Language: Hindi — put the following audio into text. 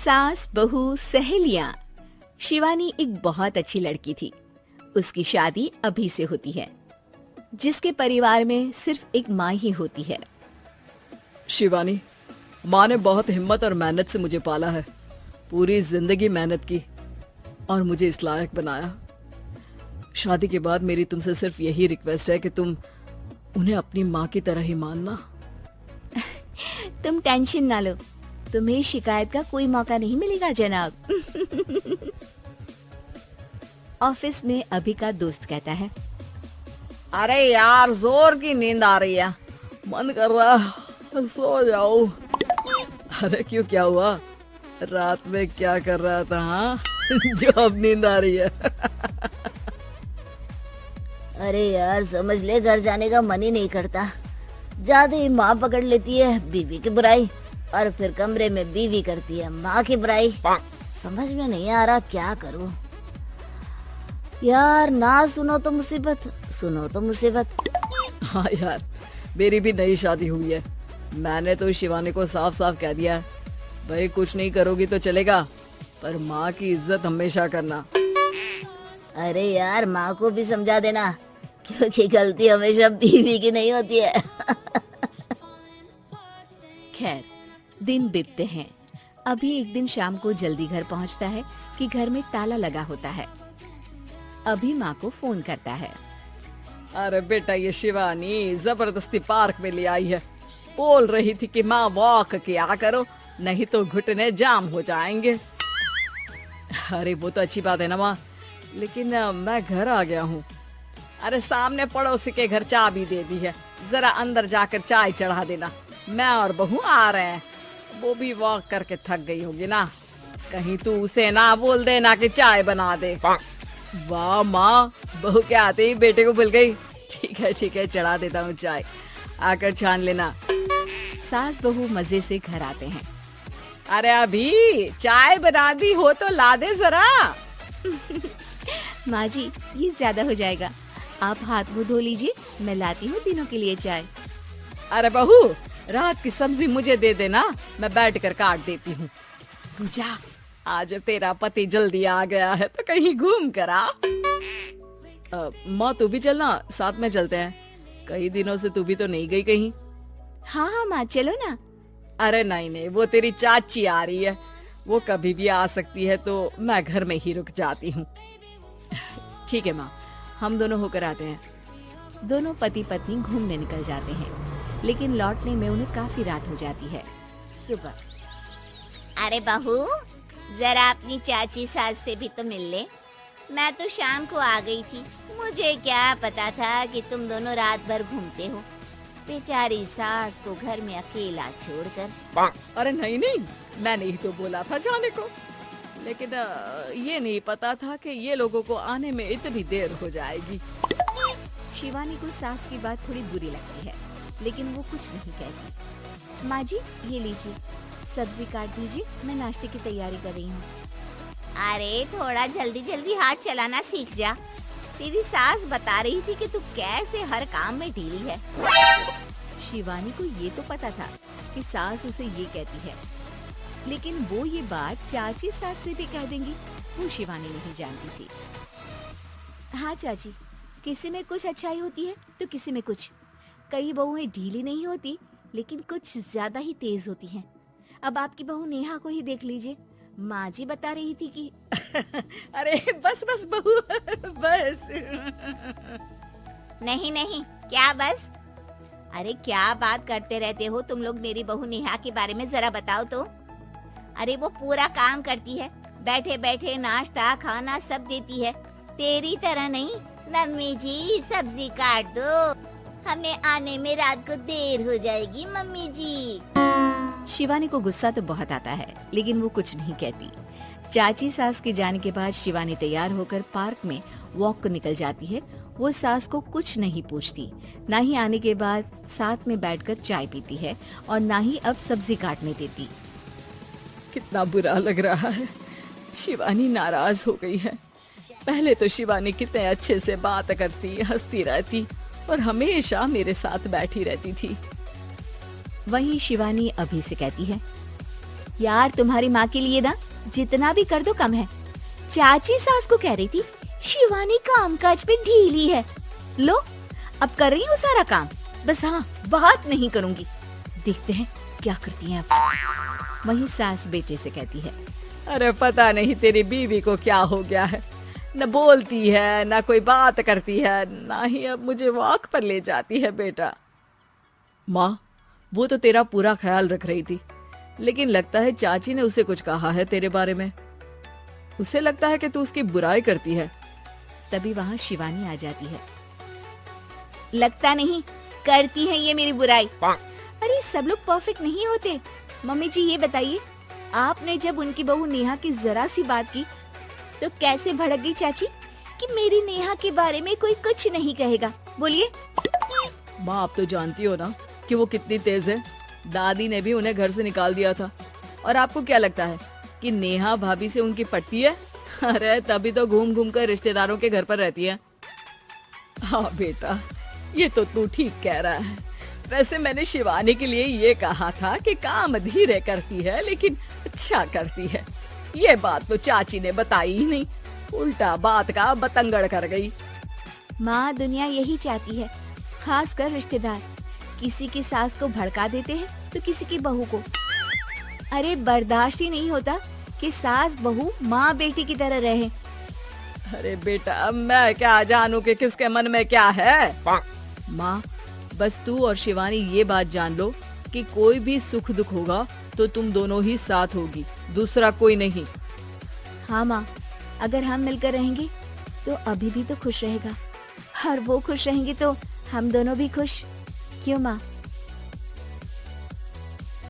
सास बहू सहेलियां। शिवानी एक बहुत अच्छी लड़की थी। उसकी शादी अभी से होती है, जिसके परिवार में सिर्फ एक माँ ही होती है। शिवानी, माँ ने बहुत हिम्मत और मेहनत से मुझे पाला है। पूरी जिंदगी मेहनत की और मुझे इस लायक बनाया। शादी के बाद मेरी तुमसे सिर्फ यही रिक्वेस्ट है कि तुम उन्हें अपनी माँ की तरह ही मानना। तुम टेंशन ना लो, तुम्हें शिकायत का कोई मौका नहीं मिलेगा जनाब। ऑफिस में अभी का दोस्त कहता है, अरे यार, जोर की नींद आ रही है, मन कर रहा सो जाओ। अरे क्यों, क्या हुआ? रात में क्या कर रहा था? हाँ जो अब नींद आ रही है। अरे यार, समझ ले, घर जाने का मन ही नहीं करता। ज्यादा ही माँ पकड़ लेती है बीवी की बुराई, और फिर कमरे में बीवी करती है माँ की बुराई। समझ में नहीं आ रहा क्या करूं। यार, ना सुनो तो मुसीबत, सुनो तो मुसीबत। हाँ यार, मेरी भी नई शादी हुई है। मैंने तो शिवानी को साफ साफ कह दिया है, भाई कुछ नहीं करोगी तो चलेगा, पर माँ की इज्जत हमेशा करना। अरे यार, माँ को भी समझा देना, क्योंकि गलती हमेशा बीवी की नहीं होती है। खैर, दिन बीतते हैं। अभी एक दिन शाम को जल्दी घर पहुंचता है कि घर में ताला लगा होता है। अभी माँ को फोन करता है। अरे बेटा, ये शिवानी जबरदस्ती पार्क में ले आई है। बोल रही थी कि माँ वॉक किया करो, नहीं तो घुटने जाम हो जाएंगे। अरे वो तो अच्छी बात है ना माँ, लेकिन मैं घर आ गया हूँ। अरे सामने पड़ोसी के घर चाबी दे दी है, जरा अंदर जाकर चाय चढ़ा देना। मैं और बहू आ रहे हैं। वो भी वॉक करके थक गई होगी ना, कहीं तू उसे ना बोल देना कि चाय बना दे। वाह माँ, बहू के आते ही बेटे को भूल गई। ठीक है, चढ़ा देता हूँ चाय, आकर छान लेना। सास बहू मजे से घर आते हैं। अरे अभी चाय बना दी हो तो ला दे जरा। माँ जी, ये ज्यादा हो जाएगा, आप हाथ मुंह धो लीजिए, मैं लाती हूँ तीनों के लिए चाय। अरे बहू, रात की सब्जी मुझे दे देना, मैं बैठ कर काट देती हूँ। तू जा, आज तेरा पति जल्दी आ गया है तो कहीं घूम कर आ। माँ तू भी चलना, साथ में चलते हैं। कई दिनों से तू भी तो नहीं गई कहीं। हाँ हाँ माँ, चलो ना। अरे नहीं, वो तेरी चाची आ रही है, वो कभी भी आ सकती है, तो मैं घर में ही रुक जाती हूँ। ठीक है माँ, हम दोनों होकर आते हैं। दोनों पति पत्नी घूमने निकल जाते हैं, लेकिन लौटने में उन्हें काफी रात हो जाती है। सुबह। अरे बहू, जरा अपनी चाची सास से भी तो मिल ले। मैं तो शाम को आ गई थी, मुझे क्या पता था कि तुम दोनों रात भर घूमते हो। बेचारी सास को घर में अकेला छोड़कर। अरे नहीं, मैंने ही तो बोला था जाने को, लेकिन ये नहीं पता था कि ये लोगों को आने में इतनी देर हो जाएगी। शिवानी को सास की बात थोड़ी बुरी लगती है, लेकिन वो कुछ नहीं कहती। माँ जी, ये लीजिए, सब्जी काट दीजिए, मैं नाश्ते की तैयारी कर रही हूँ। अरे थोड़ा जल्दी जल्दी हाथ चलाना सीख जा। तेरी सास बता रही थी कि तू कैसे हर काम में ढीली है। शिवानी को ये तो पता था कि सास उसे ये कहती है, लेकिन वो ये बात चाची सास से भी कह देंगी, वो शिवानी नहीं जानती थी। हाँ चाची, किसी में कुछ अच्छाई होती है तो किसी में कुछ। कई बहुएं ढीली नहीं होती, लेकिन कुछ ज्यादा ही तेज होती हैं। अब आपकी बहू नेहा को ही देख लीजिए, माँ जी बता रही थी कि अरे बस बहू, बस। नहीं, क्या बस? अरे क्या बात करते रहते हो तुम लोग मेरी बहू नेहा के बारे में, जरा बताओ तो। अरे वो पूरा काम करती है, बैठे बैठे नाश्ता खाना सब देती है। तेरी तरह नहीं। मम्मी जी सब्जी काट दो, हमें आने में रात को देर हो जाएगी मम्मी जी। शिवानी को गुस्सा तो बहुत आता है, लेकिन वो कुछ नहीं कहती। चाची सास के जाने के बाद शिवानी तैयार होकर पार्क में वॉक को निकल जाती है। वो सास को कुछ नहीं पूछती, ना ही आने के बाद साथ में बैठकर चाय पीती है, और ना ही अब सब्जी काटने देती। कितना बुरा लग रहा है, शिवानी नाराज हो गई है। पहले तो शिवानी कितने अच्छे से बात करती, हंसती रहती और हमेशा मेरे साथ बैठी रहती थी। वहीं शिवानी अभी से कहती है, यार तुम्हारी माँ के लिए ना जितना भी कर दो कम है। चाची सास को कह रही थी शिवानी कामकाज पे ढीली है। लो अब कर रही हूँ सारा काम, बस हाँ बात नहीं करूंगी। देखते हैं क्या करती हैं अब। वहीं सास बेटे से कहती है, अरे पता नहीं तेरी बीवी को क्या हो गया है, न बोलती है न कोई बात करती है, ना ही अब मुझे वॉक पर ले जाती है बेटा। माँ वो तो तेरा पूरा ख्याल रख रही थी, लेकिन लगता है चाची ने उसे कुछ कहा है तेरे बारे में। उसे लगता है कि तू उसकी बुराई करती है। तभी वहाँ शिवानी आ जाती है। लगता नहीं, करती है ये मेरी बुराई। अरे सब लोग परफेक्ट नहीं होते। मम्मी जी ये बताइए, आपने जब उनकी बहू नेहा की जरा सी बात की तो कैसे भड़क गई चाची कि मेरी नेहा के बारे में कोई कुछ नहीं कहेगा। बोलिए। माँ आप तो जानती हो ना कि वो कितनी तेज है। दादी ने भी उन्हें घर से निकाल दिया था। और आपको क्या लगता है कि नेहा भाभी से उनकी पट्टी है? अरे तभी तो घूम घूम कर रिश्तेदारों के घर पर रहती है। हाँ बेटा ये तो तू ठीक कह रहा है। वैसे मैंने शिवानी के लिए ये कहा था कि काम धीरे करती है लेकिन अच्छा करती है। ये बात तो चाची ने बताई ही नहीं, उल्टा बात का बतंगड़ कर गई। माँ दुनिया यही चाहती है, खासकर रिश्तेदार किसी की सास को भड़का देते हैं तो किसी की बहू को। अरे बर्दाश्त ही नहीं होता कि सास बहू माँ बेटी की तरह रहे। अरे बेटा मैं क्या जानूं कि किसके मन में क्या है। माँ बस तू और शिवानी ये बात जान लो कि कोई भी सुख दुख होगा तो तुम दोनों ही साथ होगी, दूसरा कोई नहीं। हाँ माँ, अगर हम मिलकर रहेंगे तो अभी भी तो खुश रहेगा, और वो खुश रहेंगे तो हम दोनों भी खुश। क्यों माँ?